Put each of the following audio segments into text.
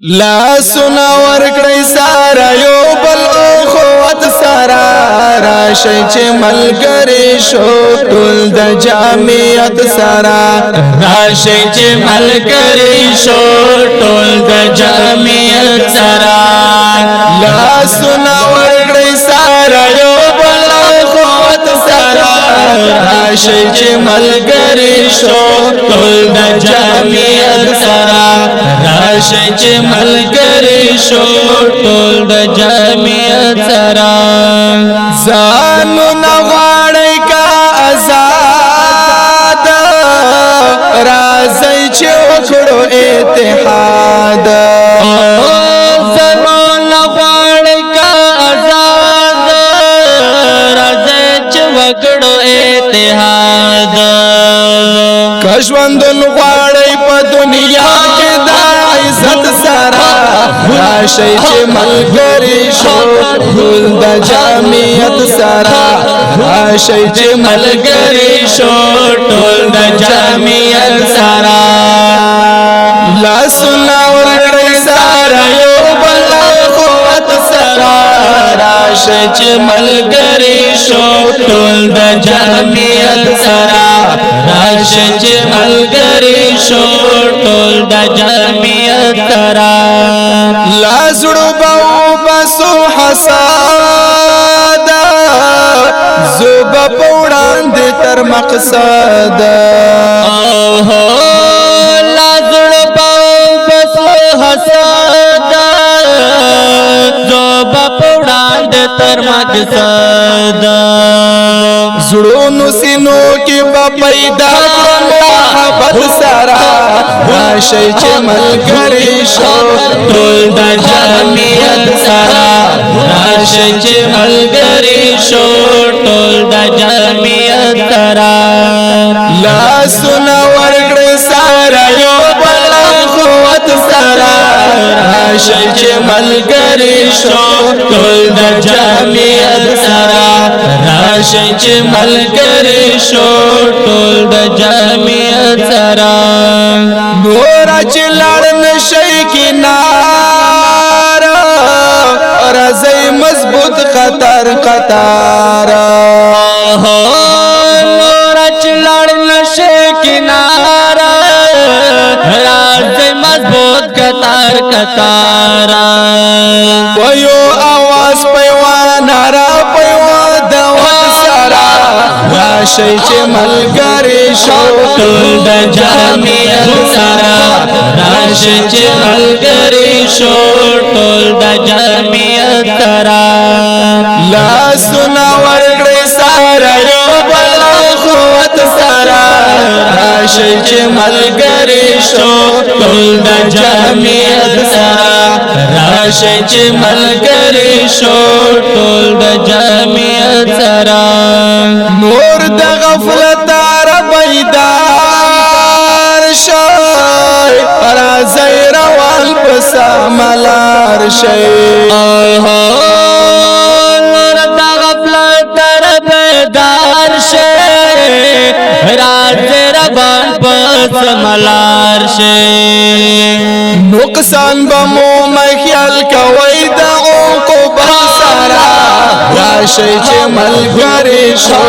لا سنا ورکړی سارا یو بل اخوت سارا راشي چې ملګری شو ټول د جامعیت سارا راشي چې ملګری شو ټول د جامعیت سارا لا سنا ورکړی سارا یو بل اخوت سارا راشي چې ملګری شو ټول د جامعیت سارا راشي چې ملګری شو ټول د جامعیت سارا زانو نغاړی کا آزاد راځي چې وکړو اتحاد زانو نغاړی کا آزاد راځي چې وکړو اتحاد کښوندن غواړی په دنیا کې د عزت سره راشي چې ملګری شو ټول د جامعیت سره راشي چې ملګری شو ټول د جامعیت سره لاسونه ورکړی سره یو بل اخوت سره راشي چې ملګری شو ټول د جامعیت سره راشي چې ملګری شو ټول د جامعیت سره لازړو باو بسو حساد زوب پوړاندې تر مقصد لازړو باو بسو حساد زوب پوړاندې تر مقصد زړونو سينو کې با پیدا محبت سره راشي چې ملګری شو ټول د جامعیت سره راشي چې ملګری شو ټول د جامعیت سره لاسونه ورکړی سره یو بل اخوت سره راشي چې ملګری شو ټول د جامعیت سره راشي چې ملګری شو ټول د جامعیت سره نور چې لړ نشي کنار رځي مضبوط قطار قطار نور چې لړ نشي کنار رځي مضبوط قطار قطار ويو आवाज پیوان را پیوا دوا سرا راشي چې ملګری شو ټول د جامعیت سره راشي چې ملګری شو ټول د جامعیت سره لاسونه ورکړی سره یو بل اخوت سره راشي چې ملګری شو ټول د جامعیت سره راشي چې ملګری شو ټول د جامعیت سره نور د غفلت را بیدار شي راځي روان پس ملار شي نور د غفلت را بیدار شي راځي روان پس ملار شي نقصان بمو مخیال کوي د عقوبت سره راشي چې ملګری شو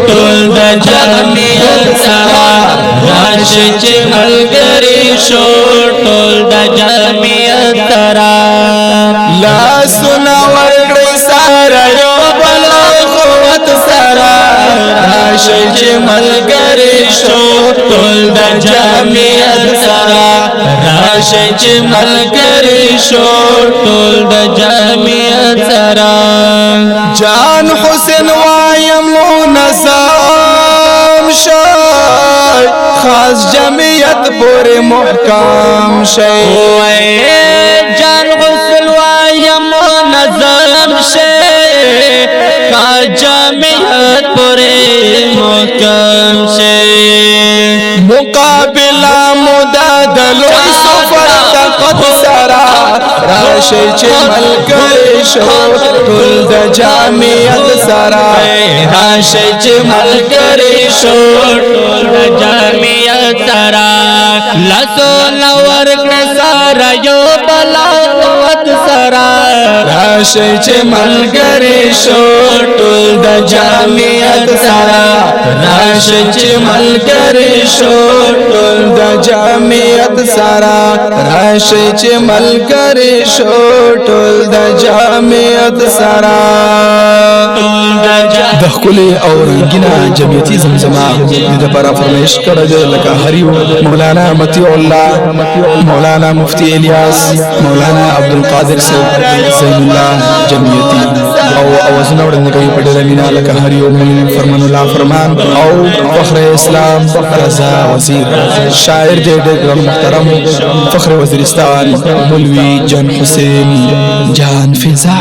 ټول د جامعیت سره راشي چې ملګری شو ټول د جامعیت سره لاسونه ورکړی سره یو بل اخوت سره راشي چې ملګری شو ټول د جامعیت سره راشي چې ملګری شو ټول د جامعیت سره جان حسین وایم نظام شي خاص جمعیت پورې محکم شي جان حسین وایم نظام شي خاص جمعیت پورې محکم شي مقابله مدادلو سفر طاقت سرا راشي چې ملګری شو ټول د جامعیت سرا راشي چې ملګری شو ټول د جامعیت سره لاسو لور کړه سره یو بلاوت سره راشي چې ملګری شو ټول د جامعیت سره راشي چې ملګری شو ټول د جامعیت سره راشي چې ملګری شو ټول د جامعیت سره د خپلې او رنگینه جمعیتي زمزمه د لپاره فرمایش کړی دی لکه هریو مولانا مطیع الله مولانا مفتی الیاس مولانا عبدالقادر صاحب زین الله جمعیتي او اوازونه وړاندې کوي په ډېره مینه لکه هریو فرمان الله فرمان او فخر اسلام رضا وزیر شاعر دی ډېر محترم فخر وزیرستان مولوی جان حسین جان فضا